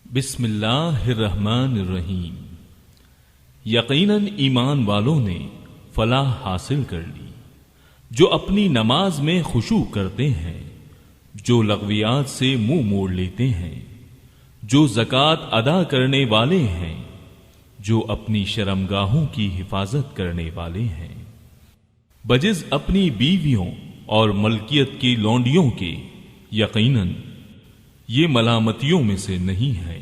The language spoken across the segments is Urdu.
بسم اللہ الرحمن الرحیم۔ یقیناً ایمان والوں نے فلاح حاصل کر لی جو اپنی نماز میں خشوع کرتے ہیں، جو لغویات سے منہ موڑ لیتے ہیں، جو زکوٰۃ ادا کرنے والے ہیں، جو اپنی شرمگاہوں کی حفاظت کرنے والے ہیں، بجز اپنی بیویوں اور ملکیت کی لونڈیوں کے، یقیناً یہ ملامتیوں میں سے نہیں ہے۔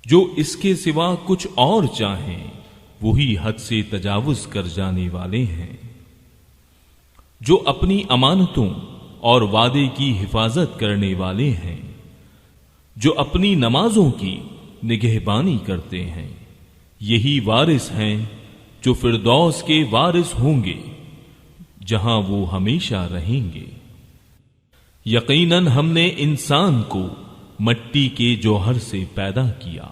جو اس کے سوا کچھ اور چاہیں وہی حد سے تجاوز کر جانے والے ہیں۔ جو اپنی امانتوں اور وعدے کی حفاظت کرنے والے ہیں، جو اپنی نمازوں کی نگہبانی کرتے ہیں، یہی وارث ہیں جو فردوس کے وارث ہوں گے، جہاں وہ ہمیشہ رہیں گے۔ یقیناً ہم نے انسان کو مٹی کے جوہر سے پیدا کیا،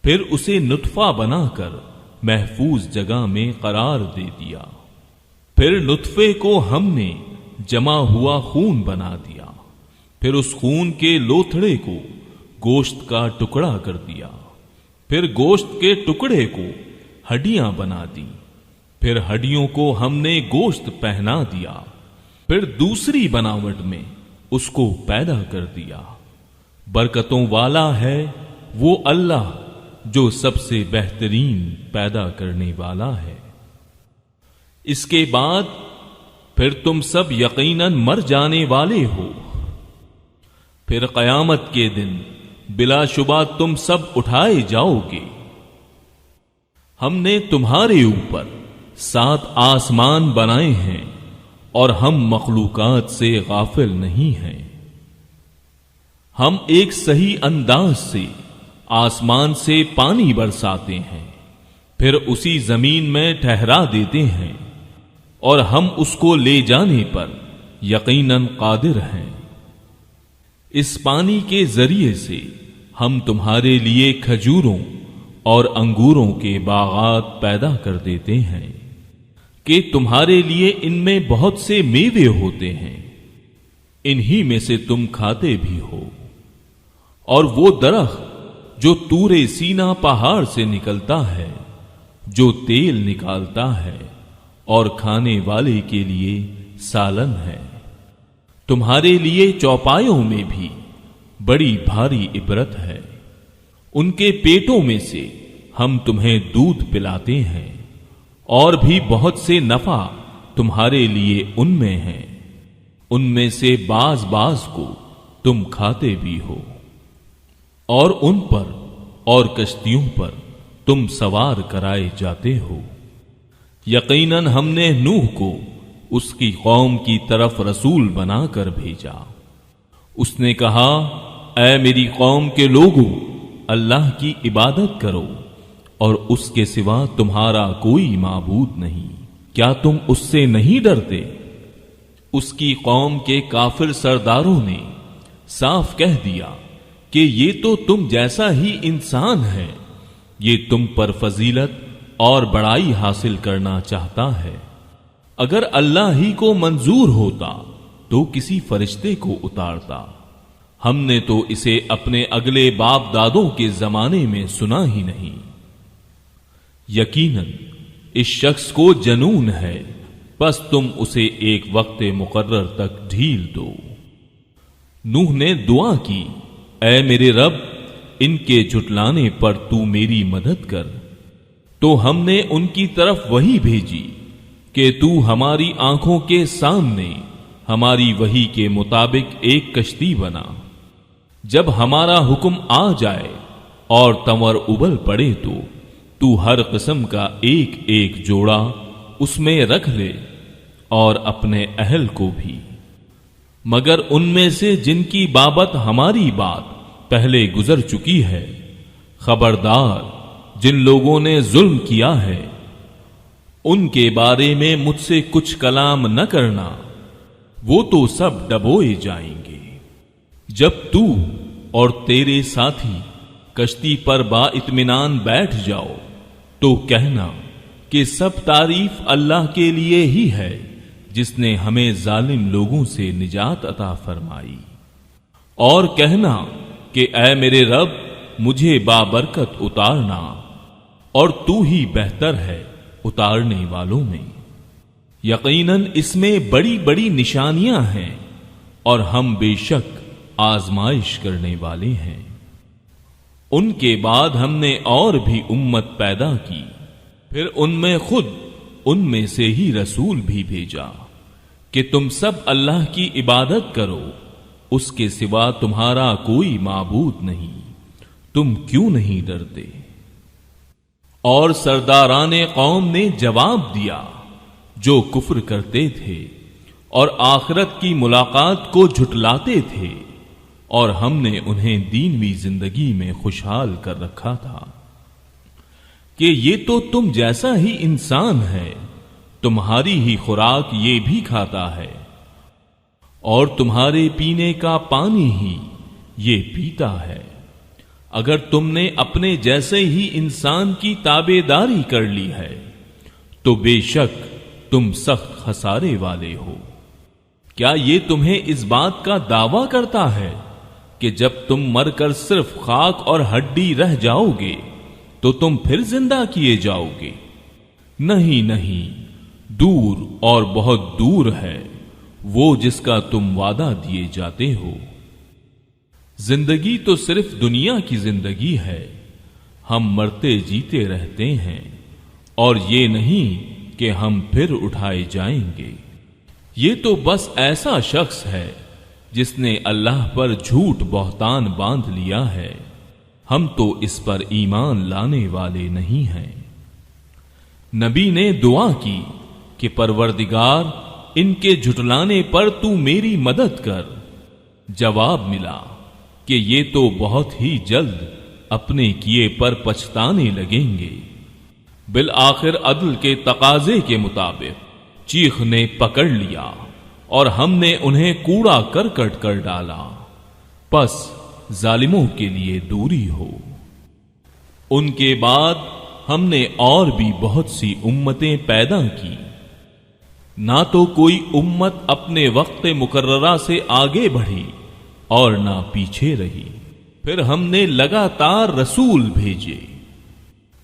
پھر اسے نطفہ بنا کر محفوظ جگہ میں قرار دے دیا، پھر نطفے کو ہم نے جمع ہوا خون بنا دیا، پھر اس خون کے لوتھڑے کو گوشت کا ٹکڑا کر دیا، پھر گوشت کے ٹکڑے کو ہڈیاں بنا دی، پھر ہڈیوں کو ہم نے گوشت پہنا دیا، پھر دوسری بناوٹ میں اس کو پیدا کر دیا۔ برکتوں والا ہے وہ اللہ جو سب سے بہترین پیدا کرنے والا ہے۔ اس کے بعد پھر تم سب یقیناً مر جانے والے ہو، پھر قیامت کے دن بلا شبہ تم سب اٹھائے جاؤ گے۔ ہم نے تمہارے اوپر 7 آسمان بنائے ہیں اور ہم مخلوقات سے غافل نہیں ہیں۔ ہم ایک صحیح انداز سے آسمان سے پانی برساتے ہیں، پھر اسی زمین میں ٹھہرا دیتے ہیں، اور ہم اس کو لے جانے پر یقیناً قادر ہیں۔ اس پانی کے ذریعے سے ہم تمہارے لیے کھجوروں اور انگوروں کے باغات پیدا کر دیتے ہیں کہ تمہارے لیے ان میں بہت سے میوے ہوتے ہیں، انہی میں سے تم کھاتے بھی ہو۔ اور وہ درخت جو طور سینا پہاڑ سے نکلتا ہے، جو تیل نکالتا ہے اور کھانے والے کے لیے سالن ہے، تمہارے لیے چوپایوں میں بھی بڑی بھاری عبرت ہے۔ ان کے پیٹوں میں سے ہم تمہیں دودھ پلاتے ہیں، اور بھی بہت سے نفع تمہارے لیے ان میں ہیں، ان میں سے بعض کو تم کھاتے بھی ہو، اور ان پر اور کشتیوں پر تم سوار کرائے جاتے ہو۔ یقیناً ہم نے نوح کو اس کی قوم کی طرف رسول بنا کر بھیجا۔ اس نے کہا، اے میری قوم کے لوگو، اللہ کی عبادت کرو اور اس کے سوا تمہارا کوئی معبود نہیں، کیا تم اس سے نہیں ڈرتے؟ اس کی قوم کے کافر سرداروں نے صاف کہہ دیا کہ یہ تو تم جیسا ہی انسان ہے، یہ تم پر فضیلت اور بڑائی حاصل کرنا چاہتا ہے۔ اگر اللہ ہی کو منظور ہوتا تو کسی فرشتے کو اتارتا، ہم نے تو اسے اپنے اگلے باپ دادوں کے زمانے میں سنا ہی نہیں۔ یقیناً اس شخص کو جنون ہے، بس تم اسے ایک وقت مقرر تک ڈھیل دو۔ نوح نے دعا کی، اے میرے رب، ان کے جھٹلانے پر تو میری مدد کر۔ تو ہم نے ان کی طرف وحی بھیجی کہ تو ہماری آنکھوں کے سامنے ہماری وحی کے مطابق ایک کشتی بنا، جب ہمارا حکم آ جائے اور تنور ابل پڑے تو ہر قسم کا ایک ایک جوڑا اس میں رکھ لے، اور اپنے اہل کو بھی، مگر ان میں سے جن کی بابت ہماری بات پہلے گزر چکی ہے۔ خبردار، جن لوگوں نے ظلم کیا ہے ان کے بارے میں مجھ سے کچھ کلام نہ کرنا، وہ تو سب ڈبوئے جائیں گے۔ جب تو اور تیرے ساتھی کشتی پر با اطمینان بیٹھ جاؤ تو کہنا کہ سب تعریف اللہ کے لیے ہی ہے، جس نے ہمیں ظالم لوگوں سے نجات عطا فرمائی۔ اور کہنا کہ اے میرے رب، مجھے بابرکت اتارنا، اور تو ہی بہتر ہے اتارنے والوں میں۔ یقیناً اس میں بڑی بڑی نشانیاں ہیں، اور ہم بے شک آزمائش کرنے والے ہیں۔ ان کے بعد ہم نے اور بھی امت پیدا کی، پھر ان میں خود ان میں سے ہی رسول بھی بھیجا کہ تم سب اللہ کی عبادت کرو، اس کے سوا تمہارا کوئی معبود نہیں، تم کیوں نہیں ڈرتے؟ اور سرداران قوم نے جواب دیا جو کفر کرتے تھے اور آخرت کی ملاقات کو جھٹلاتے تھے، اور ہم نے انہیں دینوی زندگی میں خوشحال کر رکھا تھا کہ یہ تو تم جیسا ہی انسان ہے، تمہاری ہی خوراک یہ بھی کھاتا ہے، اور تمہارے پینے کا پانی ہی یہ پیتا ہے۔ اگر تم نے اپنے جیسے ہی انسان کی تابعداری کر لی ہے تو بے شک تم سخت خسارے والے ہو۔ کیا یہ تمہیں اس بات کا دعویٰ کرتا ہے کہ جب تم مر کر صرف خاک اور ہڈی رہ جاؤ گے تو تم پھر زندہ کیے جاؤ گے؟ نہیں نہیں، دور اور بہت دور ہے وہ جس کا تم وعدہ دیے جاتے ہو۔ زندگی تو صرف دنیا کی زندگی ہے، ہم مرتے جیتے رہتے ہیں، اور یہ نہیں کہ ہم پھر اٹھائے جائیں گے۔ یہ تو بس ایسا شخص ہے جس نے اللہ پر جھوٹ بہتان باندھ لیا ہے، ہم تو اس پر ایمان لانے والے نہیں ہیں۔ نبی نے دعا کی کہ پروردگار ان کے جھٹلانے پر تو میری مدد کر۔ جواب ملا کہ یہ تو بہت ہی جلد اپنے کیے پر پچھتانے لگیں گے۔ بالآخر عدل کے تقاضے کے مطابق چیخ نے پکڑ لیا اور ہم نے انہیں کوڑا کرکٹ کر ڈالا، پس ظالموں کے لیے دوری ہو۔ ان کے بعد ہم نے اور بھی بہت سی امتیں پیدا کی، نہ تو کوئی امت اپنے وقت مقررہ سے آگے بڑھی اور نہ پیچھے رہی۔ پھر ہم نے لگاتار رسول بھیجے،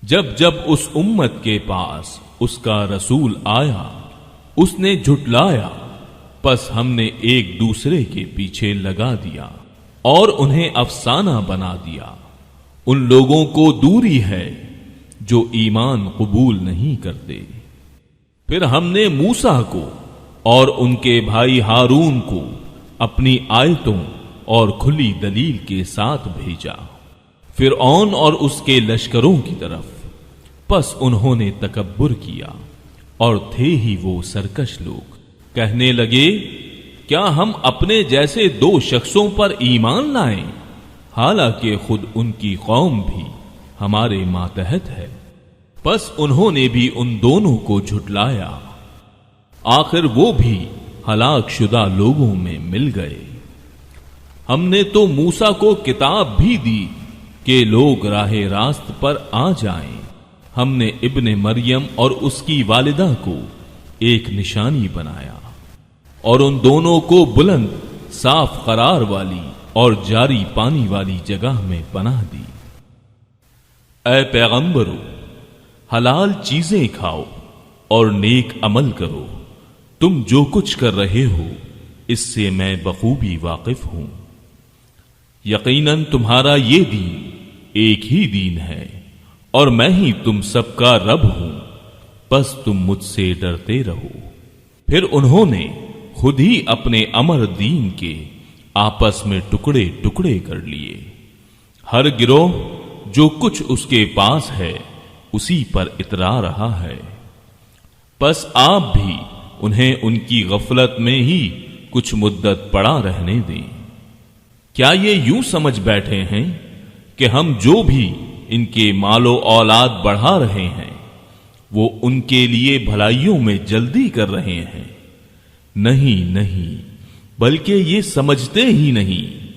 جب جب اس امت کے پاس اس کا رسول آیا اس نے جھٹلایا، پس ہم نے ایک دوسرے کے پیچھے لگا دیا اور انہیں افسانہ بنا دیا۔ ان لوگوں کو دوری ہے جو ایمان قبول نہیں کرتے۔ پھر ہم نے موسیٰ کو اور ان کے بھائی ہارون کو اپنی آیتوں اور کھلی دلیل کے ساتھ بھیجا فرعون اور اس کے لشکروں کی طرف، پس انہوں نے تکبر کیا اور تھے ہی وہ سرکش لوگ۔ کہنے لگے کیا ہم اپنے جیسے دو شخصوں پر ایمان لائیں، حالانکہ خود ان کی قوم بھی ہمارے ماتحت ہے۔ پس انہوں نے بھی ان دونوں کو جھٹلایا، آخر وہ بھی ہلاک شدہ لوگوں میں مل گئے۔ ہم نے تو موسیٰ کو کتاب بھی دی کہ لوگ راہ راست پر آ جائیں۔ ہم نے ابن مریم اور اس کی والدہ کو ایک نشانی بنایا اور ان دونوں کو بلند صاف قرار والی اور جاری پانی والی جگہ میں پناہ دی۔ اے پیغمبرو، حلال چیزیں کھاؤ اور نیک عمل کرو، تم جو کچھ کر رہے ہو اس سے میں بخوبی واقف ہوں۔ یقیناً تمہارا یہ دین ایک ہی دین ہے اور میں ہی تم سب کا رب ہوں، بس تم مجھ سے ڈرتے رہو۔ پھر انہوں نے خود ہی اپنے امر دین کے آپس میں ٹکڑے ٹکڑے کر لیے، ہر گروہ جو کچھ اس کے پاس ہے اسی پر اترا رہا ہے۔ پس آپ بھی انہیں ان کی غفلت میں ہی کچھ مدت پڑا رہنے دیں۔ کیا یہ یوں سمجھ بیٹھے ہیں کہ ہم جو بھی ان کے مال و اولاد بڑھا رہے ہیں وہ ان کے لیے بھلائیوں میں جلدی کر رہے ہیں؟ نہیں نہیں، بلکہ یہ سمجھتے ہی نہیں۔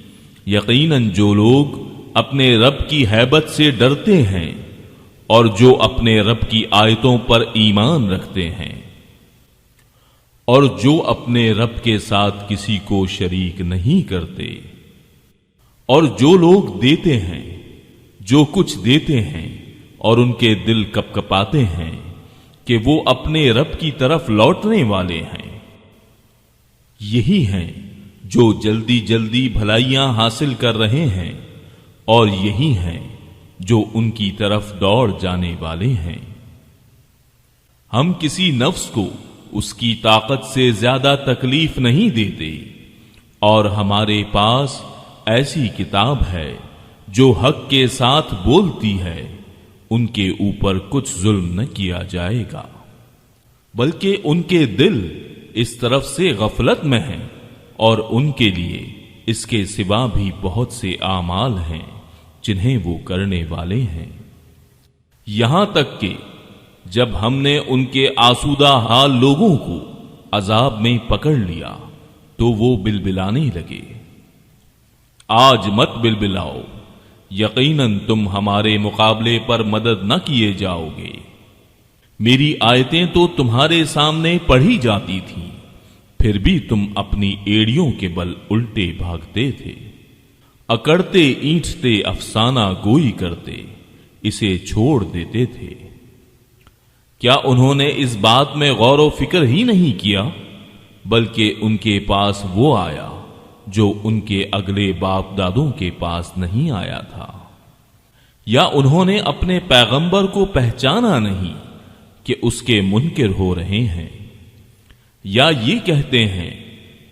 یقیناً جو لوگ اپنے رب کی ہیبت سے ڈرتے ہیں اور جو اپنے رب کی آیتوں پر ایمان رکھتے ہیں اور جو اپنے رب کے ساتھ کسی کو شریک نہیں کرتے، اور جو لوگ دیتے ہیں جو کچھ دیتے ہیں اور ان کے دل کپکپاتے ہیں کہ وہ اپنے رب کی طرف لوٹنے والے ہیں، یہی ہیں جو جلدی جلدی بھلائیاں حاصل کر رہے ہیں، اور یہی ہیں جو ان کی طرف دوڑ جانے والے ہیں۔ ہم کسی نفس کو اس کی طاقت سے زیادہ تکلیف نہیں دیتے، اور ہمارے پاس ایسی کتاب ہے جو حق کے ساتھ بولتی ہے، ان کے اوپر کچھ ظلم نہ کیا جائے گا، بلکہ ان کے دل اس طرف سے غفلت میں ہیں، اور ان کے لیے اس کے سوا بھی بہت سے اعمال ہیں جنہیں وہ کرنے والے ہیں۔ یہاں تک کہ جب ہم نے ان کے آسودہ حال لوگوں کو عذاب میں پکڑ لیا تو وہ بلبلانے لگے، آج مت بلبلاؤ، یقیناً تم ہمارے مقابلے پر مدد نہ کیے جاؤ گے۔ میری آیتیں تو تمہارے سامنے پڑھی جاتی تھیں، پھر بھی تم اپنی ایڑیوں کے بل الٹے بھاگتے تھے، اکڑتے اینٹتے افسانہ گوئی کرتے اسے چھوڑ دیتے تھے۔ کیا انہوں نے اس بات میں غور و فکر ہی نہیں کیا، بلکہ ان کے پاس وہ آیا جو ان کے اگلے باپ دادوں کے پاس نہیں آیا تھا؟ یا انہوں نے اپنے پیغمبر کو پہچانا نہیں کہ اس کے منکر ہو رہے ہیں؟ یا یہ کہتے ہیں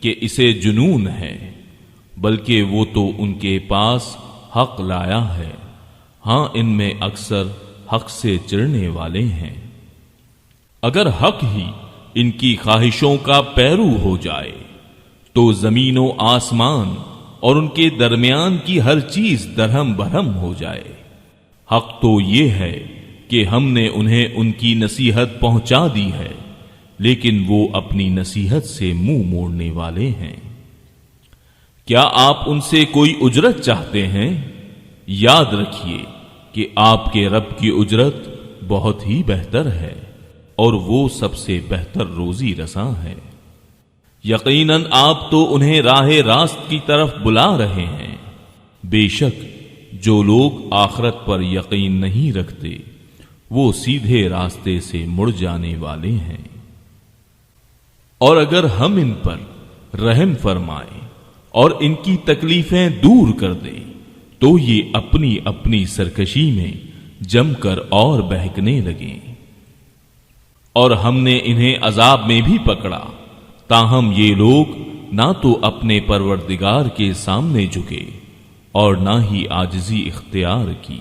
کہ اسے جنون ہے، بلکہ وہ تو ان کے پاس حق لایا ہے، ہاں ان میں اکثر حق سے چڑھنے والے ہیں۔ اگر حق ہی ان کی خواہشوں کا پیرو ہو جائے تو زمین و آسمان اور ان کے درمیان کی ہر چیز درہم برہم ہو جائے۔ حق تو یہ ہے کہ ہم نے انہیں ان کی نصیحت پہنچا دی ہے، لیکن وہ اپنی نصیحت سے منہ موڑنے والے ہیں۔ کیا آپ ان سے کوئی اجرت چاہتے ہیں؟ یاد رکھیے کہ آپ کے رب کی اجرت بہت ہی بہتر ہے، اور وہ سب سے بہتر روزی رساں ہے۔ یقیناً آپ تو انہیں راہ راست کی طرف بلا رہے ہیں، بے شک جو لوگ آخرت پر یقین نہیں رکھتے وہ سیدھے راستے سے مڑ جانے والے ہیں۔ اور اگر ہم ان پر رحم فرمائیں اور ان کی تکلیفیں دور کر دیں تو یہ اپنی اپنی سرکشی میں جم کر اور بہکنے لگیں۔ اور ہم نے انہیں عذاب میں بھی پکڑا، تاہم یہ لوگ نہ تو اپنے پروردگار کے سامنے جھکے اور نہ ہی عاجزی اختیار کی،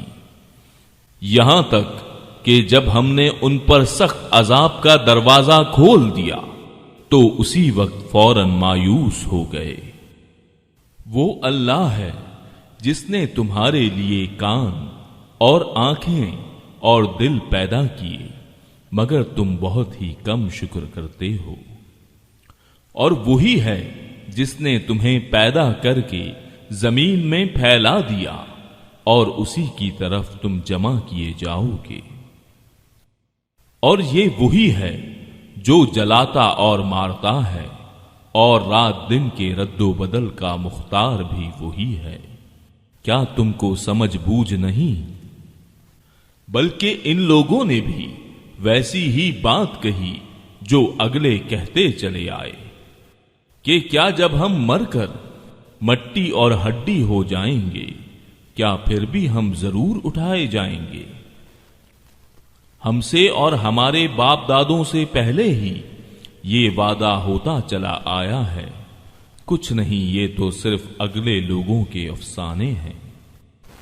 یہاں تک کہ جب ہم نے ان پر سخت عذاب کا دروازہ کھول دیا تو اسی وقت فوراً مایوس ہو گئے۔ وہ اللہ ہے جس نے تمہارے لیے کان اور آنکھیں اور دل پیدا کیے، مگر تم بہت ہی کم شکر کرتے ہو۔ اور وہی ہے جس نے تمہیں پیدا کر کے زمین میں پھیلا دیا، اور اسی کی طرف تم جمع کیے جاؤ گے۔ اور یہ وہی ہے جو جلاتا اور مارتا ہے، اور رات دن کے رد و بدل کا مختار بھی وہی ہے۔ کیا تم کو سمجھ بوجھ نہیں؟ بلکہ ان لوگوں نے بھی ویسی ہی بات کہی جو اگلے کہتے چلے آئے کہ کیا جب ہم مر کر مٹی اور ہڈی ہو جائیں گے کیا پھر بھی ہم ضرور اٹھائے جائیں گے؟ ہم سے اور ہمارے باپ دادوں سے پہلے ہی یہ وعدہ ہوتا چلا آیا ہے، کچھ نہیں، یہ تو صرف اگلے لوگوں کے افسانے ہیں۔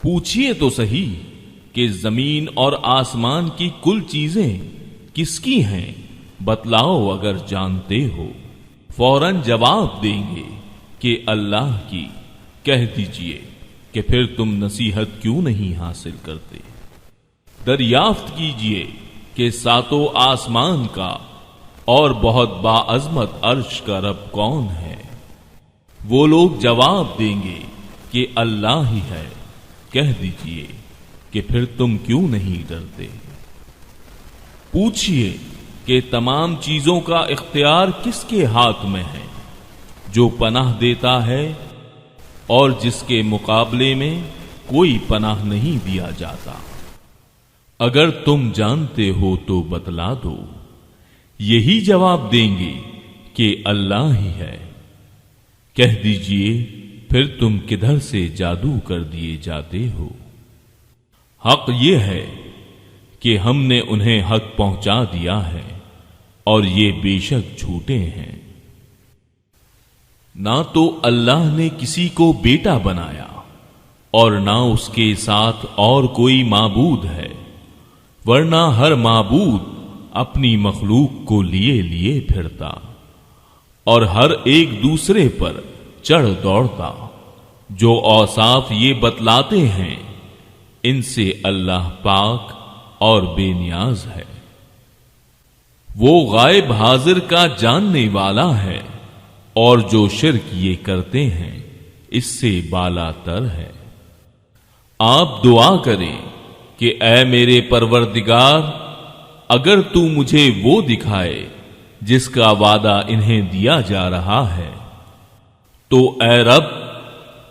پوچھئے تو صحیح کہ زمین اور آسمان کی کل چیزیں کس کی ہیں، بتلاؤ اگر جانتے ہو۔ فوراً جواب دیں گے کہ اللہ کی۔ کہہ دیجئے کہ پھر تم نصیحت کیوں نہیں حاصل کرتے؟ دریافت کیجئے کہ ساتوں آسمان کا اور بہت باعظمت عرش کا رب کون ہے؟ وہ لوگ جواب دیں گے کہ اللہ ہی ہے۔ کہہ دیجئے کہ پھر تم کیوں نہیں ڈرتے؟ پوچھئے کہ تمام چیزوں کا اختیار کس کے ہاتھ میں ہے، جو پناہ دیتا ہے اور جس کے مقابلے میں کوئی پناہ نہیں دیا جاتا۔ اگر تم جانتے ہو تو بتلا دو، یہی جواب دیں گے کہ اللہ ہی ہے۔ کہہ دیجئے پھر تم کدھر سے جادو کر دیے جاتے ہو؟ حق یہ ہے کہ ہم نے انہیں حق پہنچا دیا ہے اور یہ بے شک جھوٹے ہیں۔ نہ تو اللہ نے کسی کو بیٹا بنایا اور نہ اس کے ساتھ اور کوئی معبود ہے، ورنہ ہر معبود اپنی مخلوق کو لیے لیے پھرتا اور ہر ایک دوسرے پر چڑھ دوڑتا۔ جو اوصاف یہ بتلاتے ہیں ان سے اللہ پاک اور بے نیاز ہے۔ وہ غائب حاضر کا جاننے والا ہے اور جو شرک یہ کرتے ہیں اس سے بالا تر ہے۔ آپ دعا کریں کہ اے میرے پروردگار، اگر تو مجھے وہ دکھائے جس کا وعدہ انہیں دیا جا رہا ہے تو اے رب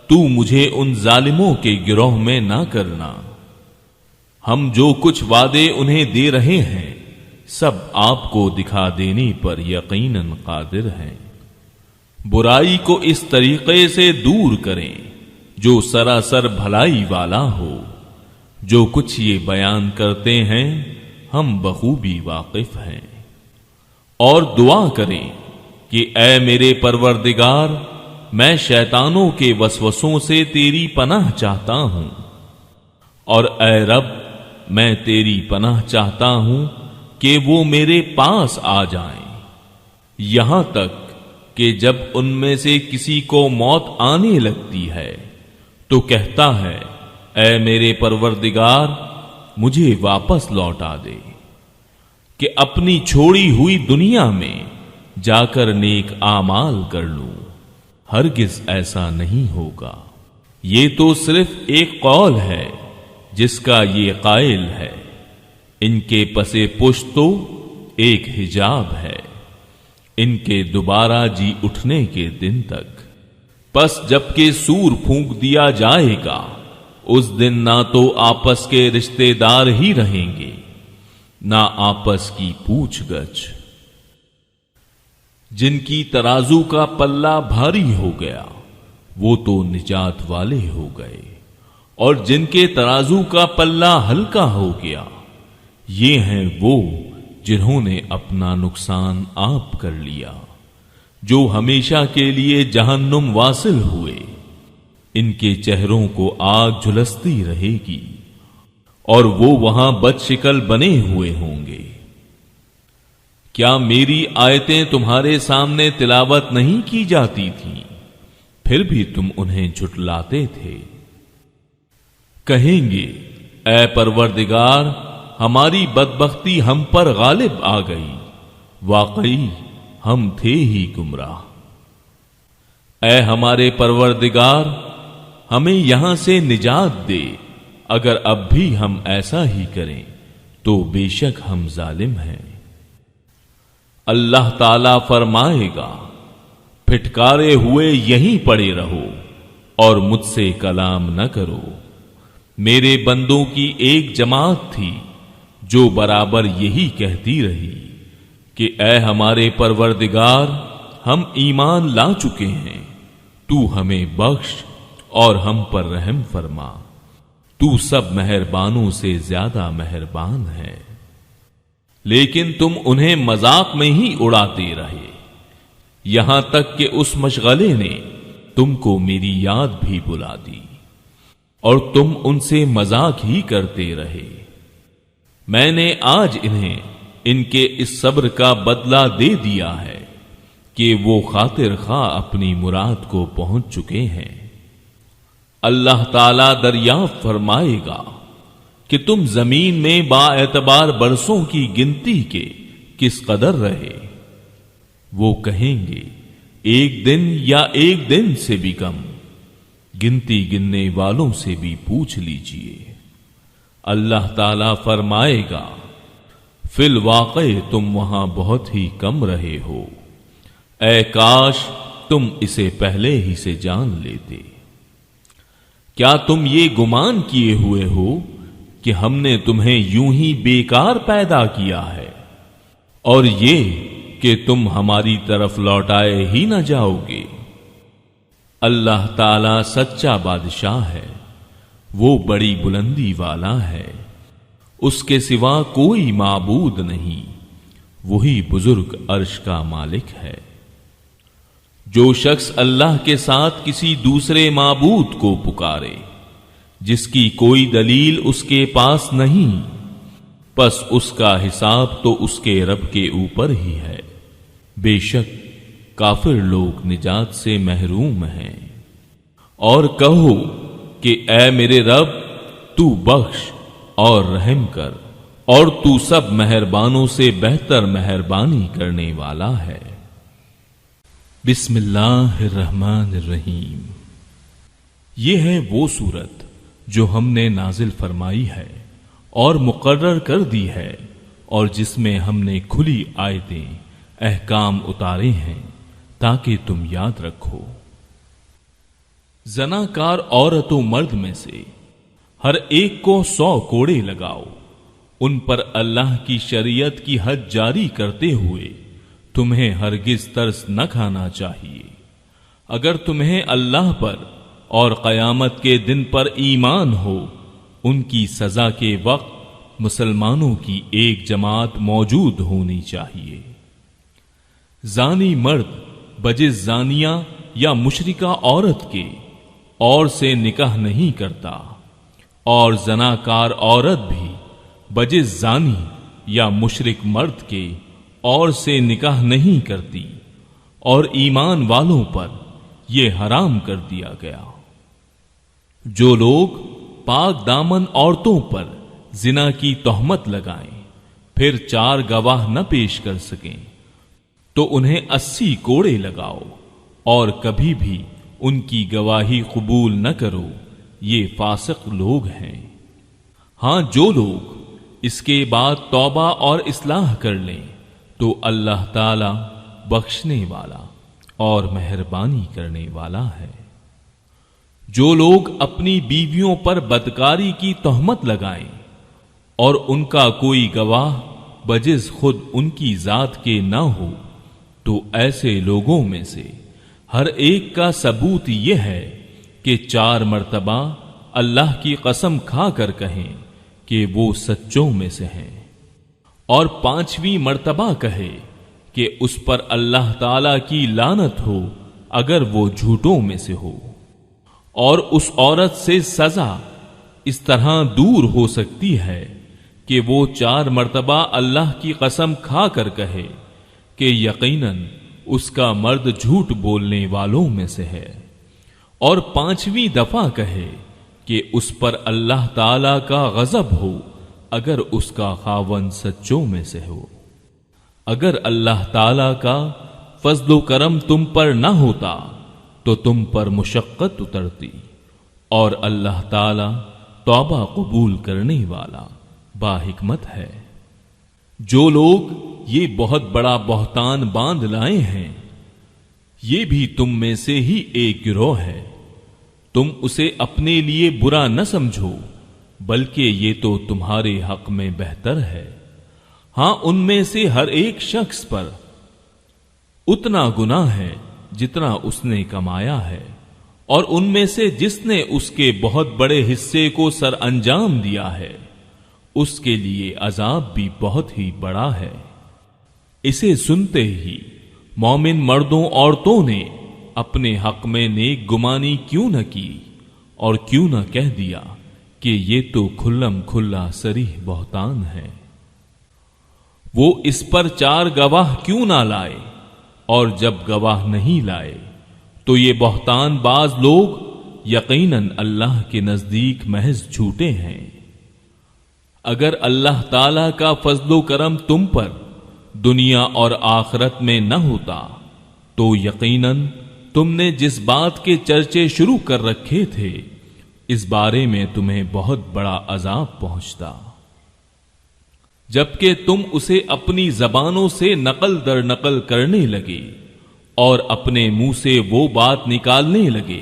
تو مجھے ان ظالموں کے گروہ میں نہ کرنا۔ ہم جو کچھ وعدے انہیں دے رہے ہیں سب آپ کو دکھا دینے پر یقیناً قادر ہیں۔ برائی کو اس طریقے سے دور کریں جو سراسر بھلائی والا ہو۔ جو کچھ یہ بیان کرتے ہیں ہم بخوبی واقف ہیں۔ اور دعا کریں کہ اے میرے پروردگار، میں شیطانوں کے وسوسوں سے تیری پناہ چاہتا ہوں، اور اے رب میں تیری پناہ چاہتا ہوں کہ وہ میرے پاس آ جائیں، یہاں تک کہ جب ان میں سے کسی کو موت آنے لگتی ہے تو کہتا ہے اے میرے پروردگار مجھے واپس لوٹا دے، کہ اپنی چھوڑی ہوئی دنیا میں جا کر نیک اعمال کر لوں۔ ہرگز ایسا نہیں ہوگا۔ یہ تو صرف ایک قول ہے جس کا یہ قائل ہے، ان کے پسے پشت تو ایک حجاب ہے ان کے دوبارہ جی اٹھنے کے دن تک۔ پس جبکہ سور پھونک دیا جائے گا اس دن نہ تو آپس کے رشتے دار ہی رہیں گے نہ آپس کی پوچھ گچھ۔ جن کی ترازو کا پلہ بھاری ہو گیا وہ تو نجات والے ہو گئے، اور جن کے ترازو کا پلہ ہلکا ہو گیا یہ ہیں وہ جنہوں نے اپنا نقصان آپ کر لیا، جو ہمیشہ کے لیے جہنم واصل ہوئے۔ ان کے چہروں کو آگ جھلستی رہے گی اور وہ وہاں بد شکل بنے ہوئے ہوں گے۔ کیا میری آیتیں تمہارے سامنے تلاوت نہیں کی جاتی تھیں پھر بھی تم انہیں جھٹلاتے تھے؟ کہیں گے اے پروردگار ہماری بدبختی ہم پر غالب آ گئی، واقعی ہم تھے ہی گمراہ۔ اے ہمارے پروردگار ہمیں یہاں سے نجات دے، اگر اب بھی ہم ایسا ہی کریں تو بے شک ہم ظالم ہیں۔ اللہ تعالی فرمائے گا پھٹکارے ہوئے یہیں پڑے رہو اور مجھ سے کلام نہ کرو۔ میرے بندوں کی ایک جماعت تھی جو برابر یہی کہتی رہی کہ اے ہمارے پروردگار ہم ایمان لا چکے ہیں، تو ہمیں بخش اور ہم پر رحم فرما، تو سب مہربانوں سے زیادہ مہربان ہے۔ لیکن تم انہیں مذاق میں ہی اڑاتے رہے، یہاں تک کہ اس مشغلے نے تم کو میری یاد بھی بلا دی اور تم ان سے مذاق ہی کرتے رہے۔ میں نے آج انہیں ان کے اس صبر کا بدلہ دے دیا ہے کہ وہ خاطر خواہ اپنی مراد کو پہنچ چکے ہیں۔ اللہ تعالی دریافت فرمائے گا کہ تم زمین میں با اعتبار برسوں کی گنتی کے کس قدر رہے؟ وہ کہیں گے ایک دن یا ایک دن سے بھی کم، گنتی گننے والوں سے بھی پوچھ لیجئے۔ اللہ تعالی فرمائے گا فی الواقع تم وہاں بہت ہی کم رہے ہو، اے کاش تم اسے پہلے ہی سے جان لیتے۔ کیا تم یہ گمان کیے ہوئے ہو کہ ہم نے تمہیں یوں ہی بیکار پیدا کیا ہے اور یہ کہ تم ہماری طرف لوٹائے ہی نہ جاؤ گے؟ اللہ تعالی سچا بادشاہ ہے، وہ بڑی بلندی والا ہے، اس کے سوا کوئی معبود نہیں، وہی بزرگ عرش کا مالک ہے۔ جو شخص اللہ کے ساتھ کسی دوسرے معبود کو پکارے جس کی کوئی دلیل اس کے پاس نہیں، پس اس کا حساب تو اس کے رب کے اوپر ہی ہے، بے شک کافر لوگ نجات سے محروم ہیں۔ اور کہو کہ اے میرے رب، تو بخش اور رحم کر، اور تو سب مہربانوں سے بہتر مہربانی کرنے والا ہے۔ بسم اللہ الرحمن الرحیم۔ یہ ہے وہ سورت جو ہم نے نازل فرمائی ہے اور مقرر کر دی ہے، اور جس میں ہم نے کھلی آیتیں احکام اتارے ہیں تاکہ تم یاد رکھو۔ زناکار عورت و مرد میں سے ہر ایک کو 100 کوڑے لگاؤ، ان پر اللہ کی شریعت کی حد جاری کرتے ہوئے تمہیں ہرگز ترس نہ کھانا چاہیے۔ اگر تمہیں اللہ پر اور قیامت کے دن پر ایمان ہو، ان کی سزا کے وقت مسلمانوں کی ایک جماعت موجود ہونی چاہیے۔ زانی مرد بجز زانیہ یا مشرکہ عورت کے اور سے نکاح نہیں کرتا، اور زناکار عورت بھی بجز زانی یا مشرک مرد کے اور سے نکاح نہیں کرتی، اور ایمان والوں پر یہ حرام کر دیا گیا۔ جو لوگ پاک دامن عورتوں پر زنا کی تہمت لگائیں پھر 4 گواہ نہ پیش کر سکیں تو انہیں 80 کوڑے لگاؤ، اور کبھی بھی ان کی گواہی قبول نہ کرو، یہ فاسق لوگ ہیں۔ ہاں جو لوگ اس کے بعد توبہ اور اصلاح کر لیں تو اللہ تعالی بخشنے والا اور مہربانی کرنے والا ہے۔ جو لوگ اپنی بیویوں پر بدکاری کی تہمت لگائیں اور ان کا کوئی گواہ بجز خود ان کی ذات کے نہ ہو، تو ایسے لوگوں میں سے ہر ایک کا ثبوت یہ ہے کہ 4 مرتبہ اللہ کی قسم کھا کر کہیں کہ وہ سچوں میں سے ہیں، اور 5ویں مرتبہ کہے کہ اس پر اللہ تعالی کی لعنت ہو اگر وہ جھوٹوں میں سے ہو۔ اور اس عورت سے سزا اس طرح دور ہو سکتی ہے کہ وہ 4 مرتبہ اللہ کی قسم کھا کر کہے کہ یقیناً اس کا مرد جھوٹ بولنے والوں میں سے ہے، اور 5ویں دفعہ کہے کہ اس پر اللہ تعالی کا غضب ہو اگر اس کا خاوند سچوں میں سے ہو۔ اگر اللہ تعالی کا فضل و کرم تم پر نہ ہوتا تو تم پر مشقت اترتی، اور اللہ تعالی توبہ قبول کرنے والا باحکمت ہے۔ جو لوگ یہ بہت بڑا بہتان باندھ لائے ہیں، یہ بھی تم میں سے ہی ایک گروہ ہے، تم اسے اپنے لیے برا نہ سمجھو، بلکہ یہ تو تمہارے حق میں بہتر ہے۔ ہاں ان میں سے ہر ایک شخص پر اتنا گناہ ہے جتنا اس نے کمایا ہے، اور ان میں سے جس نے اس کے بہت بڑے حصے کو سر انجام دیا ہے اس کے لیے عذاب بھی بہت ہی بڑا ہے۔ اسے سنتے ہی مومن مردوں عورتوں نے اپنے حق میں نیک گمانی کیوں نہ کی، اور کیوں نہ کہہ دیا کہ یہ تو کھلم کھلا صریح بہتان ہے۔ وہ اس پر 4 گواہ کیوں نہ لائے، اور جب گواہ نہیں لائے تو یہ بہتان باز لوگ یقیناً اللہ کے نزدیک محض جھوٹے ہیں۔ اگر اللہ تعالی کا فضل و کرم تم پر دنیا اور آخرت میں نہ ہوتا تو یقیناً تم نے جس بات کے چرچے شروع کر رکھے تھے اس بارے میں تمہیں بہت بڑا عذاب پہنچتا، جبکہ تم اسے اپنی زبانوں سے نقل در نقل کرنے لگے اور اپنے منہ سے وہ بات نکالنے لگے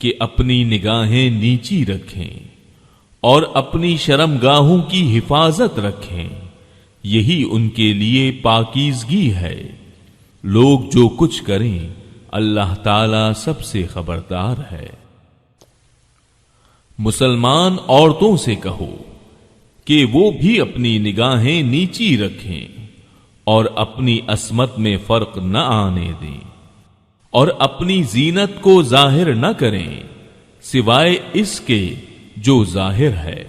کہ اپنی نگاہیں نیچی رکھیں اور اپنی شرمگاہوں کی حفاظت رکھیں، یہی ان کے لیے پاکیزگی ہے۔ لوگ جو کچھ کریں اللہ تعالی سب سے خبردار ہے۔ مسلمان عورتوں سے کہو کہ وہ بھی اپنی نگاہیں نیچی رکھیں اور اپنی عصمت میں فرق نہ آنے دیں اور اپنی زینت کو ظاہر نہ کریں سوائے اس کے جو ظاہر ہے،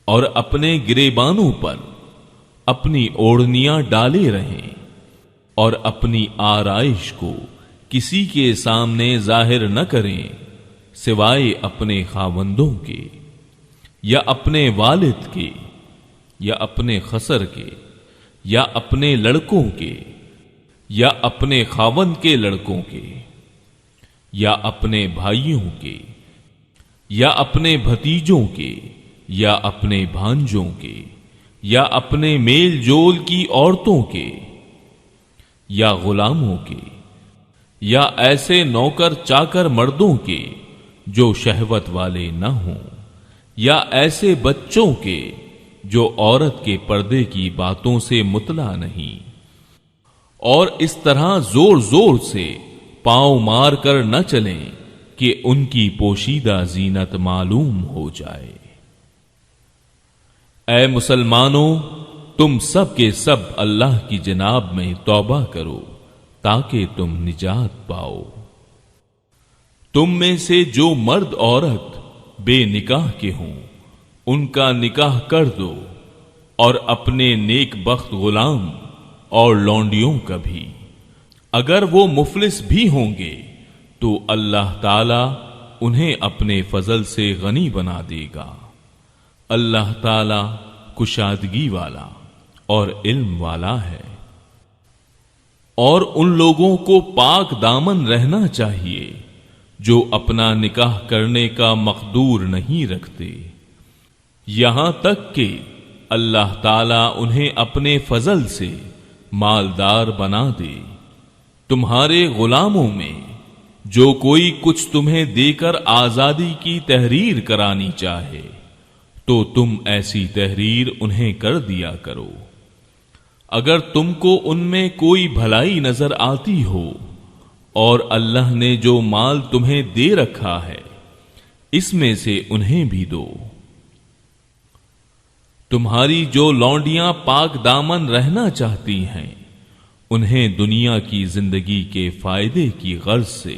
اور اپنے گریبانوں پر اپنی اوڑھنیاں ڈالے رہیں اور اپنی آرائش کو کسی کے سامنے ظاہر نہ کریں سوائے اپنے خاوندوں کے یا اپنے والد کے یا اپنے خسر کے یا اپنے لڑکوں کے یا اپنے خاوند کے لڑکوں کے یا اپنے بھائیوں کے یا اپنے بھتیجوں کے یا اپنے بھانجوں کے یا اپنے میل جول کی عورتوں کے یا غلاموں کے یا ایسے نوکر چاکر مردوں کے جو شہوت والے نہ ہوں، یا ایسے بچوں کے جو عورت کے پردے کی باتوں سے مطلع نہیں، اور اس طرح زور زور سے پاؤں مار کر نہ چلیں کہ ان کی پوشیدہ زینت معلوم ہو جائے۔ اے مسلمانوں، تم سب کے سب اللہ کی جناب میں توبہ کرو تاکہ تم نجات پاؤ۔ تم میں سے جو مرد عورت بے نکاح کے ہوں ان کا نکاح کر دو، اور اپنے نیک بخت غلام اور لونڈیوں کا بھی، اگر وہ مفلس بھی ہوں گے تو اللہ تعالی انہیں اپنے فضل سے غنی بنا دے گا۔ اللہ تعالی کشادگی والا اور علم والا ہے۔ اور ان لوگوں کو پاک دامن رہنا چاہیے جو اپنا نکاح کرنے کا مقدور نہیں رکھتے، یہاں تک کہ اللہ تعالی انہیں اپنے فضل سے مالدار بنا دے۔ تمہارے غلاموں میں جو کوئی کچھ تمہیں دے کر آزادی کی تحریر کرانی چاہے تو تم ایسی تحریر انہیں کر دیا کرو۔ اگر تم کو ان میں کوئی بھلائی نظر آتی ہو اور اللہ نے جو مال تمہیں دے رکھا ہے اس میں سے انہیں بھی دو۔ تمہاری جو لونڈیاں پاک دامن رہنا چاہتی ہیں انہیں دنیا کی زندگی کے فائدے کی غرض سے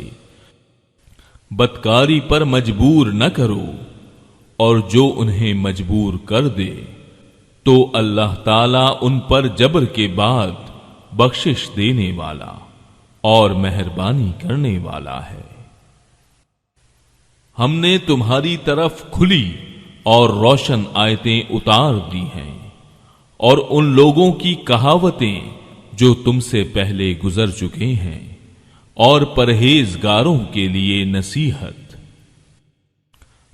بدکاری پر مجبور نہ کرو، اور جو انہیں مجبور کر دے تو اللہ تعالی ان پر جبر کے بعد بخشش دینے والا اور مہربانی کرنے والا ہے۔ ہم نے تمہاری طرف کھلی اور روشن آیتیں اتار دی ہیں، اور ان لوگوں کی کہاوتیں جو تم سے پہلے گزر چکے ہیں، اور پرہیزگاروں کے لیے نصیحت۔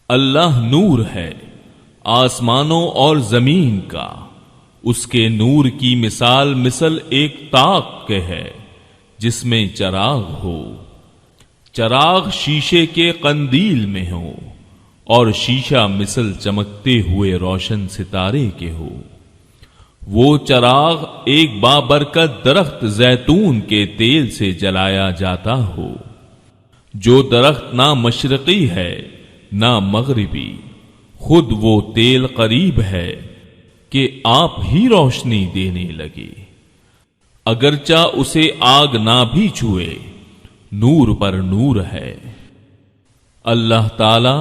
اللہ نور ہے آسمانوں اور زمین کا، اس کے نور کی مثل ایک طاق کے ہے جس میں چراغ ہو، چراغ شیشے کے قندیل میں ہو اور شیشہ مثل چمکتے ہوئے روشن ستارے کے ہو۔ وہ چراغ ایک بابرکت درخت زیتون کے تیل سے جلایا جاتا ہو، جو درخت نہ مشرقی ہے نہ مغربی، خود وہ تیل قریب ہے کہ آپ ہی روشنی دینے لگے، اگرچہ اسے آگ نہ بھی چھوئے، نور پر نور ہے۔ اللہ تعالی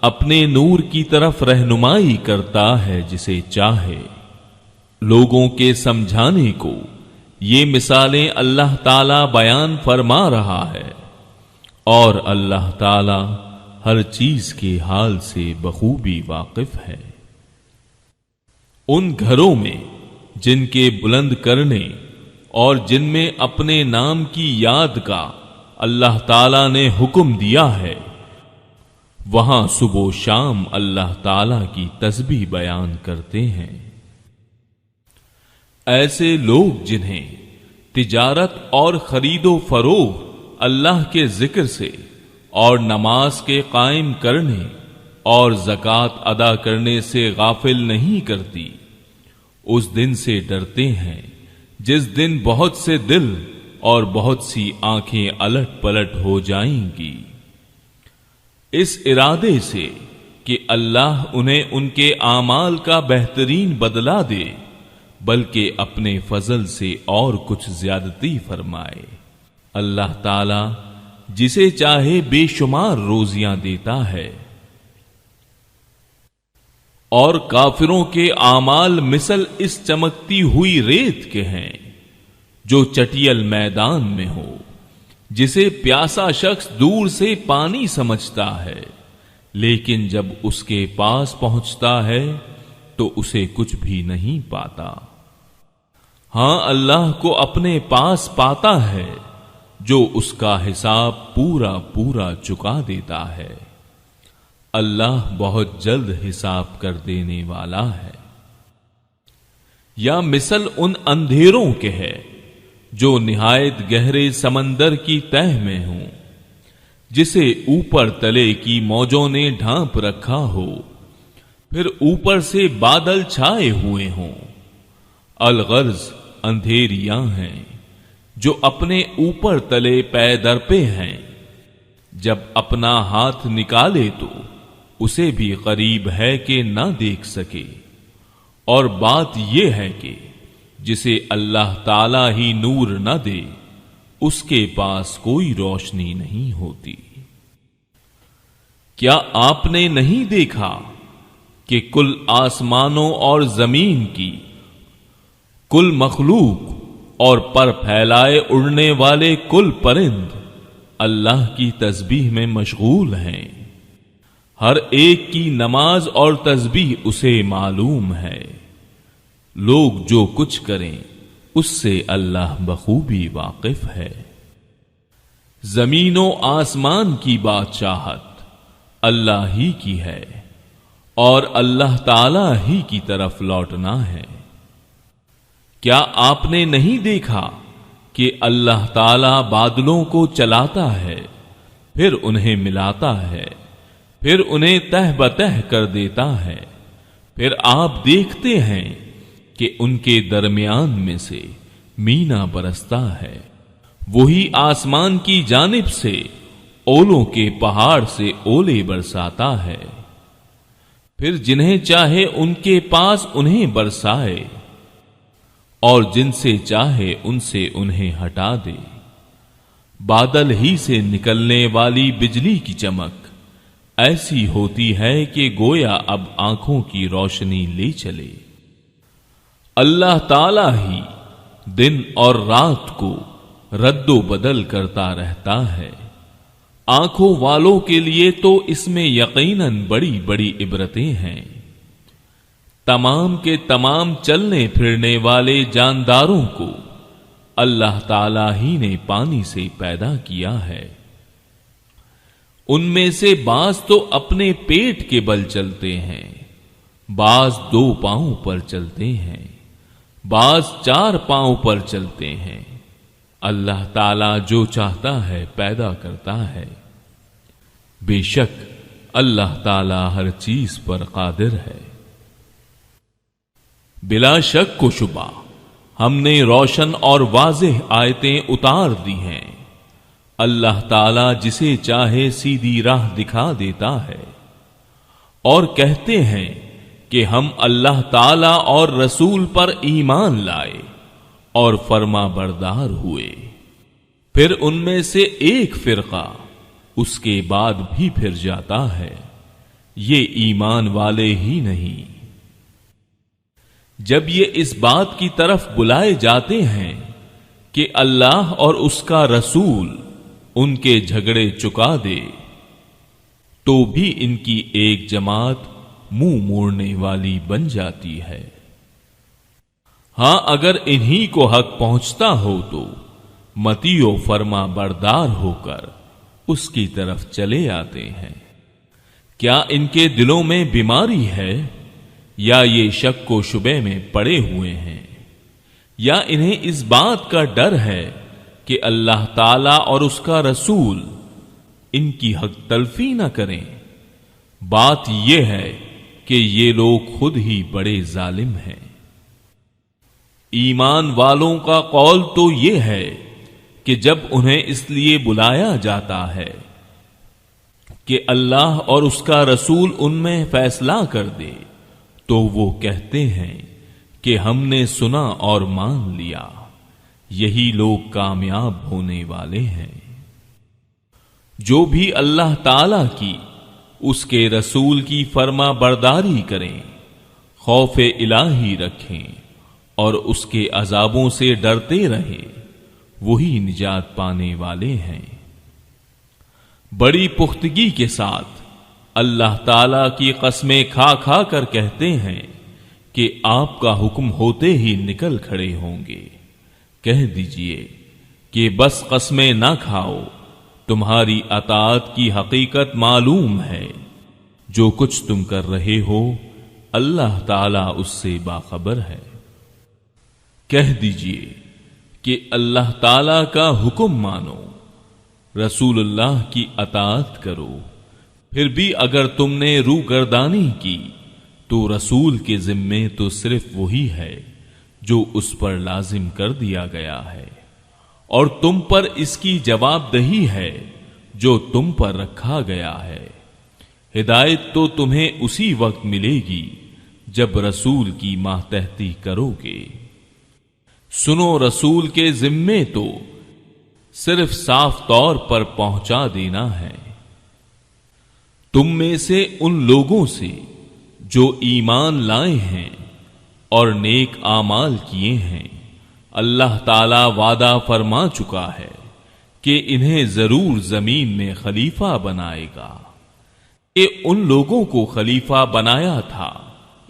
اپنے نور کی طرف رہنمائی کرتا ہے جسے چاہے۔ لوگوں کے سمجھانے کو یہ مثالیں اللہ تعالی بیان فرما رہا ہے، اور اللہ تعالی ہر چیز کے حال سے بخوبی واقف ہے۔ ان گھروں میں جن کے بلند کرنے اور جن میں اپنے نام کی یاد کا اللہ تعالی نے حکم دیا ہے، وہاں صبح و شام اللہ تعالی کی تسبیح بیان کرتے ہیں۔ ایسے لوگ جنہیں تجارت اور خرید و فروخت اللہ کے ذکر سے اور نماز کے قائم کرنے اور زکوٰۃ ادا کرنے سے غافل نہیں کرتی، اس دن سے ڈرتے ہیں جس دن بہت سے دل اور بہت سی آنکھیں الٹ پلٹ ہو جائیں گی، اس ارادے سے کہ اللہ انہیں ان کے اعمال کا بہترین بدلہ دے، بلکہ اپنے فضل سے اور کچھ زیادتی فرمائے۔ اللہ تعالی جسے چاہے بے شمار روزیاں دیتا ہے، اور کافروں کے اعمال مثل اس چمکتی ہوئی ریت کے ہیں جو چٹیل میدان میں ہو، جسے پیاسا شخص دور سے پانی سمجھتا ہے، لیکن جب اس کے پاس پہنچتا ہے تو اسے کچھ بھی نہیں پاتا۔ ہاں، اللہ کو اپنے پاس پاتا ہے جو اس کا حساب پورا پورا چکا دیتا ہے۔ اللہ بہت جلد حساب کر دینے والا ہے۔ یا مثل ان اندھیروں کے ہے جو نہایت گہرے سمندر کی تہ میں ہوں، جسے اوپر تلے کی موجوں نے ڈھانپ رکھا ہو، پھر اوپر سے بادل چھائے ہوئے ہوں۔ الغرض اندھیریاں ہیں جو اپنے اوپر تلے پے در پہ ہیں، جب اپنا ہاتھ نکالے تو اسے بھی قریب ہے کہ نہ دیکھ سکے۔ اور بات یہ ہے کہ جسے اللہ تعالی ہی نور نہ دے، اس کے پاس کوئی روشنی نہیں ہوتی۔ کیا آپ نے نہیں دیکھا کہ کل آسمانوں اور زمین کی کل مخلوق اور پر پھیلائے اڑنے والے کل پرند اللہ کی تسبیح میں مشغول ہیں؟ ہر ایک کی نماز اور تسبیح اسے معلوم ہے۔ لوگ جو کچھ کریں اس سے اللہ بخوبی واقف ہے۔ زمین و آسمان کی بادشاہت اللہ ہی کی ہے، اور اللہ تعالی ہی کی طرف لوٹنا ہے۔ کیا آپ نے نہیں دیکھا کہ اللہ تعالی بادلوں کو چلاتا ہے، پھر انہیں ملاتا ہے، پھر انہیں تہ بتہ کر دیتا ہے، پھر آپ دیکھتے ہیں کہ ان کے درمیان میں سے مینا برستا ہے۔ وہی آسمان کی جانب سے اولوں کے پہاڑ سے اولے برساتا ہے، پھر جنہیں چاہے ان کے پاس انہیں برسائے، اور جن سے چاہے ان سے انہیں ہٹا دے۔ بادل ہی سے نکلنے والی بجلی کی چمک ایسی ہوتی ہے کہ گویا اب آنکھوں کی روشنی لے چلے۔ اللہ تعالی ہی دن اور رات کو رد و بدل کرتا رہتا ہے۔ آنکھوں والوں کے لیے تو اس میں یقیناً بڑی بڑی عبرتیں ہیں۔ تمام کے تمام چلنے پھرنے والے جانداروں کو اللہ تعالی ہی نے پانی سے پیدا کیا ہے۔ ان میں سے بعض تو اپنے پیٹ کے بل چلتے ہیں، بعض 2 پاؤں پر چلتے ہیں، بعض 4 پاؤں پر چلتے ہیں۔ اللہ تعالی جو چاہتا ہے پیدا کرتا ہے۔ بے شک اللہ تعالی ہر چیز پر قادر ہے۔ بلا شک و شبہ ہم نے روشن اور واضح آیتیں اتار دی ہیں۔ اللہ تعالی جسے چاہے سیدھی راہ دکھا دیتا ہے، اور کہتے ہیں کہ ہم اللہ تعالی اور رسول پر ایمان لائے اور فرما بردار ہوئے، پھر ان میں سے ایک فرقہ اس کے بعد بھی پھر جاتا ہے، یہ ایمان والے ہی نہیں۔ جب یہ اس بات کی طرف بلائے جاتے ہیں کہ اللہ اور اس کا رسول ان کے جھگڑے چکا دے، تو بھی ان کی ایک جماعت منہ موڑنے والی بن جاتی ہے۔ ہاں، اگر انہی کو حق پہنچتا ہو تو مطیع و فرما بردار ہو کر اس کی طرف چلے آتے ہیں۔ کیا ان کے دلوں میں بیماری ہے، یا یہ شک و شبے میں پڑے ہوئے ہیں، یا انہیں اس بات کا ڈر ہے کہ اللہ تعالی اور اس کا رسول ان کی حق تلفی نہ کریں۔ بات یہ ہے کہ یہ لوگ خود ہی بڑے ظالم ہیں۔ ایمان والوں کا قول تو یہ ہے کہ جب انہیں اس لیے بلایا جاتا ہے کہ اللہ اور اس کا رسول ان میں فیصلہ کر دے تو وہ کہتے ہیں کہ ہم نے سنا اور مان لیا۔ یہی لوگ کامیاب ہونے والے ہیں۔ جو بھی اللہ تعالی کی، اس کے رسول کی فرما برداری کریں، خوف الہی رکھیں اور اس کے عذابوں سے ڈرتے رہیں، وہی نجات پانے والے ہیں۔ بڑی پختگی کے ساتھ اللہ تعالی کی قسمیں کھا کھا کر کہتے ہیں کہ آپ کا حکم ہوتے ہی نکل کھڑے ہوں گے۔ کہہ دیجئے کہ بس قسمیں نہ کھاؤ، تمہاری اطاعت کی حقیقت معلوم ہے۔ جو کچھ تم کر رہے ہو اللہ تعالی اس سے باخبر ہے۔ کہہ دیجئے کہ اللہ تعالی کا حکم مانو، رسول اللہ کی اطاعت کرو۔ پھر بھی اگر تم نے روگردانی کی تو رسول کے ذمے تو صرف وہی ہے جو اس پر لازم کر دیا گیا ہے، اور تم پر اس کی جواب دہی ہے جو تم پر رکھا گیا ہے۔ ہدایت تو تمہیں اسی وقت ملے گی جب رسول کی ماتحتی کرو گے۔ سنو، رسول کے ذمے تو صرف صاف طور پر پہنچا دینا ہے۔ تم میں سے ان لوگوں سے جو ایمان لائے ہیں اور نیک اعمال کیے ہیں، اللہ تعالی وعدہ فرما چکا ہے کہ انہیں ضرور زمین میں خلیفہ بنائے گا۔ یہ ان لوگوں کو خلیفہ بنایا تھا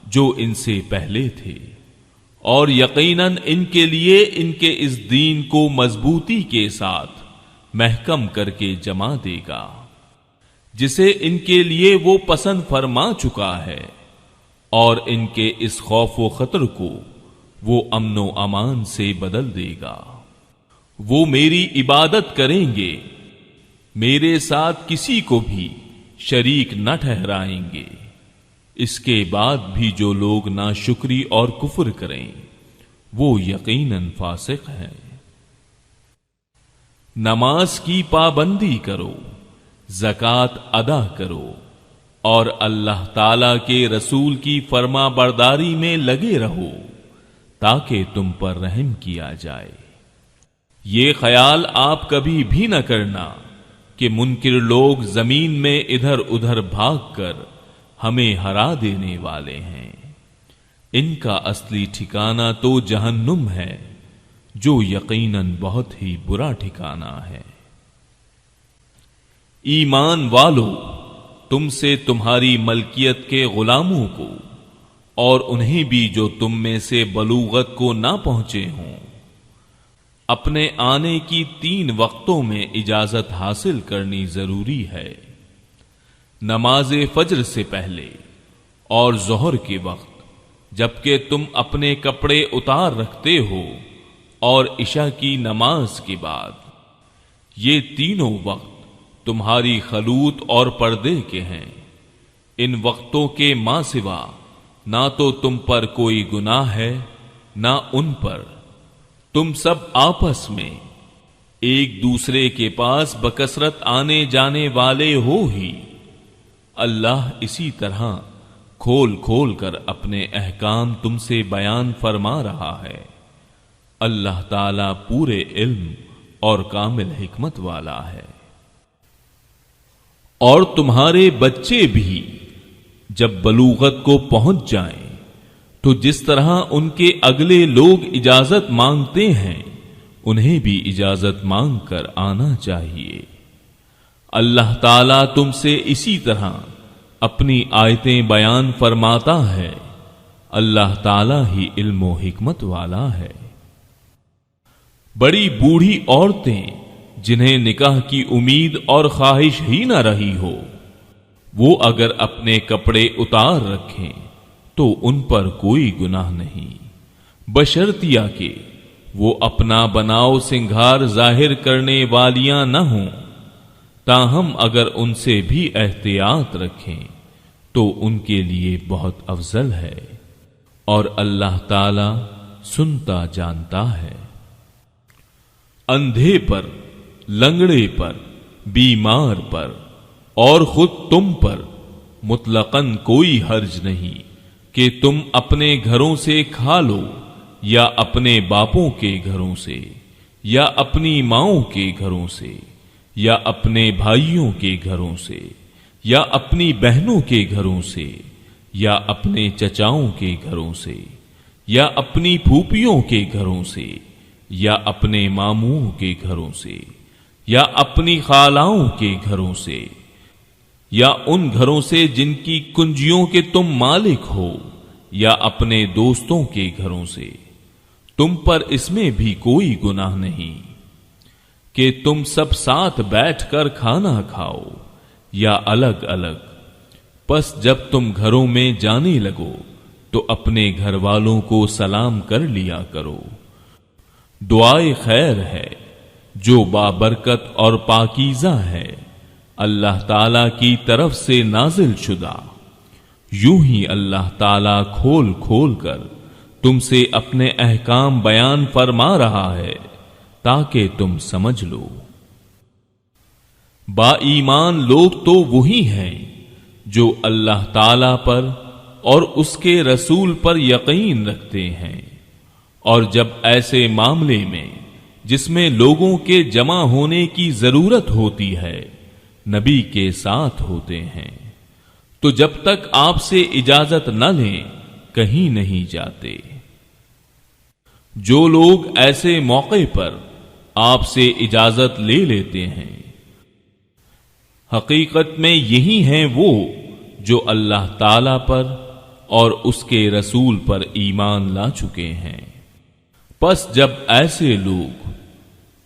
جو ان سے پہلے تھے، اور یقیناً ان کے لیے ان کے اس دین کو مضبوطی کے ساتھ محکم کر کے جمع دے گا، جسے ان کے لیے وہ پسند فرما چکا ہے، اور ان کے اس خوف و خطر کو وہ امن و امان سے بدل دے گا۔ وہ میری عبادت کریں گے، میرے ساتھ کسی کو بھی شریک نہ ٹھہرائیں گے۔ اس کے بعد بھی جو لوگ ناشکری اور کفر کریں وہ یقیناً فاسق ہیں۔ نماز کی پابندی کرو، زکوٰۃ ادا کرو، اور اللہ تعالی کے رسول کی فرما برداری میں لگے رہو تاکہ تم پر رحم کیا جائے۔ یہ خیال آپ کبھی بھی نہ کرنا کہ منکر لوگ زمین میں ادھر ادھر بھاگ کر ہمیں ہرا دینے والے ہیں۔ ان کا اصلی ٹھکانہ تو جہنم ہے، جو یقیناً بہت ہی برا ٹھکانہ ہے۔ ایمان والو، تم سے تمہاری ملکیت کے غلاموں کو اور انہیں بھی جو تم میں سے بلوغت کو نہ پہنچے ہوں، اپنے آنے کی 3 وقتوں میں اجازت حاصل کرنی ضروری ہے۔ نماز فجر سے پہلے اور ظہر کے وقت جبکہ تم اپنے کپڑے اتار رکھتے ہو، اور عشاء کی نماز کے بعد۔ یہ تینوں وقت تمہاری خلوت اور پردے کے ہیں۔ ان وقتوں کے ماں سوا نہ تو تم پر کوئی گناہ ہے نہ ان پر۔ تم سب آپس میں ایک دوسرے کے پاس بکثرت آنے جانے والے ہو ہی۔ اللہ اسی طرح کھول کھول کر اپنے احکام تم سے بیان فرما رہا ہے۔ اللہ تعالی پورے علم اور کامل حکمت والا ہے۔ اور تمہارے بچے بھی جب بلوغت کو پہنچ جائیں تو جس طرح ان کے اگلے لوگ اجازت مانگتے ہیں انہیں بھی اجازت مانگ کر آنا چاہیے۔ اللہ تعالیٰ تم سے اسی طرح اپنی آیتیں بیان فرماتا ہے۔ اللہ تعالیٰ ہی علم و حکمت والا ہے۔ بڑی بوڑھی عورتیں جنہیں نکاح کی امید اور خواہش ہی نہ رہی ہو، وہ اگر اپنے کپڑے اتار رکھیں تو ان پر کوئی گناہ نہیں، بشرطیہ کہ وہ اپنا بناؤ سنگھار ظاہر کرنے والیاں نہ ہوں، تاہم اگر ان سے بھی احتیاط رکھیں تو ان کے لیے بہت افضل ہے، اور اللہ تعالی سنتا جانتا ہے۔ اندھے پر، لنگڑے پر، بیمار پر اور خود تم پر مطلقاً کوئی حرج نہیں کہ تم اپنے گھروں سے کھا لو، یا اپنے باپوں کے گھروں سے، یا اپنی ماؤں کے گھروں سے، یا اپنے بھائیوں کے گھروں سے، یا اپنی بہنوں کے گھروں سے، یا اپنے چچاؤں کے گھروں سے، یا اپنی پھوپھیوں کے گھروں سے، یا اپنے ماموں کے گھروں سے، یا اپنی خالاؤں کے گھروں سے، یا ان گھروں سے جن کی کنجیوں کے تم مالک ہو، یا اپنے دوستوں کے گھروں سے۔ تم پر اس میں بھی کوئی گناہ نہیں کہ تم سب ساتھ بیٹھ کر کھانا کھاؤ یا الگ الگ۔ پس جب تم گھروں میں جانے لگو تو اپنے گھر والوں کو سلام کر لیا کرو۔ دعائے خیر ہے جو بابرکت اور پاکیزہ ہے، اللہ تعالی کی طرف سے نازل شدہ۔ یوں ہی اللہ تعالی کھول کھول کر تم سے اپنے احکام بیان فرما رہا ہے تاکہ تم سمجھ لو۔ با ایمان لوگ تو وہی ہیں جو اللہ تعالی پر اور اس کے رسول پر یقین رکھتے ہیں، اور جب ایسے معاملے میں جس میں لوگوں کے جمع ہونے کی ضرورت ہوتی ہے نبی کے ساتھ ہوتے ہیں، تو جب تک آپ سے اجازت نہ لیں کہیں نہیں جاتے۔ جو لوگ ایسے موقع پر آپ سے اجازت لے لیتے ہیں حقیقت میں یہی ہیں وہ جو اللہ تعالی پر اور اس کے رسول پر ایمان لا چکے ہیں۔ پس جب ایسے لوگ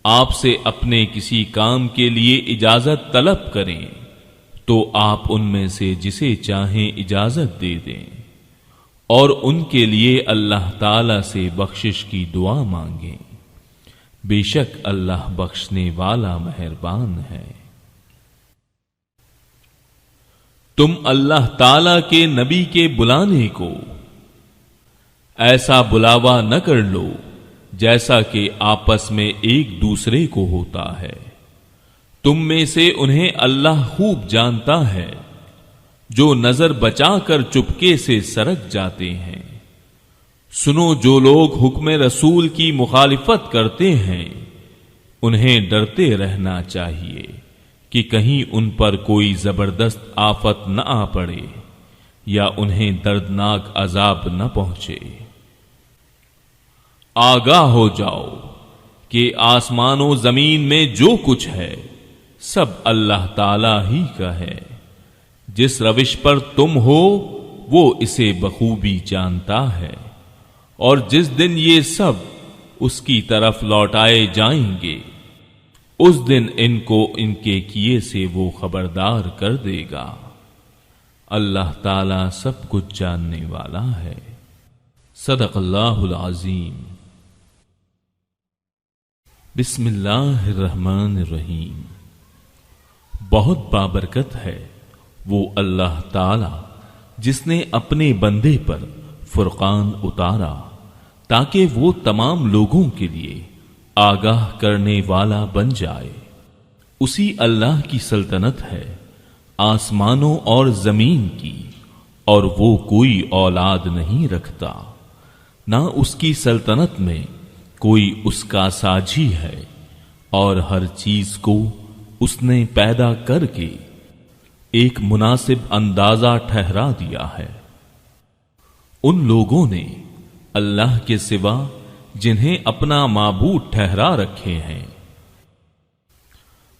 آپ سے اپنے کسی کام کے لیے اجازت طلب کریں تو آپ ان میں سے جسے چاہیں اجازت دے دیں، اور ان کے لیے اللہ تعالی سے بخشش کی دعا مانگیں، بے شک اللہ بخشنے والا مہربان ہے۔ تم اللہ تعالی کے نبی کے بلانے کو ایسا بلاوا نہ کر لو جیسا کہ آپس میں ایک دوسرے کو ہوتا ہے۔ تم میں سے انہیں اللہ خوب جانتا ہے جو نظر بچا کر چپکے سے سرک جاتے ہیں۔ سنو، جو لوگ حکم رسول کی مخالفت کرتے ہیں انہیں ڈرتے رہنا چاہیے کہ کہیں ان پر کوئی زبردست آفت نہ آ پڑے یا انہیں دردناک عذاب نہ پہنچے۔ آگاہ ہو جاؤ کہ آسمان و زمین میں جو کچھ ہے سب اللہ تعالی ہی کا ہے۔ جس روش پر تم ہو وہ اسے بخوبی جانتا ہے، اور جس دن یہ سب اس کی طرف لوٹائے جائیں گے اس دن ان کو ان کے کیے سے وہ خبردار کر دے گا۔ اللہ تعالی سب کچھ جاننے والا ہے۔ صدق اللہ العظیم۔ بسم اللہ الرحمن الرحیم۔ بہت بابرکت ہے وہ اللہ تعالی جس نے اپنے بندے پر فرقان اتارا تاکہ وہ تمام لوگوں کے لیے آگاہ کرنے والا بن جائے۔ اسی اللہ کی سلطنت ہے آسمانوں اور زمین کی، اور وہ کوئی اولاد نہیں رکھتا، نہ اس کی سلطنت میں کوئی اس کا ساجی ہے، اور ہر چیز کو اس نے پیدا کر کے ایک مناسب اندازہ ٹھہرا دیا ہے۔ ان لوگوں نے اللہ کے سوا جنہیں اپنا معبود ٹھہرا رکھے ہیں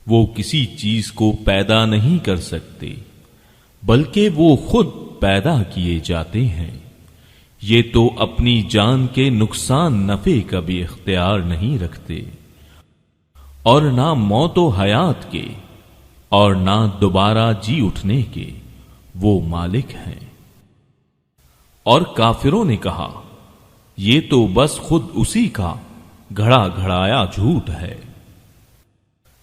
وہ کسی چیز کو پیدا نہیں کر سکتے بلکہ وہ خود پیدا کیے جاتے ہیں۔ یہ تو اپنی جان کے نقصان نفع کا بھی اختیار نہیں رکھتے، اور نہ موت و حیات کے اور نہ دوبارہ جی اٹھنے کے وہ مالک ہیں۔ اور کافروں نے کہا یہ تو بس خود اسی کا گھڑا گھڑایا جھوٹ ہے۔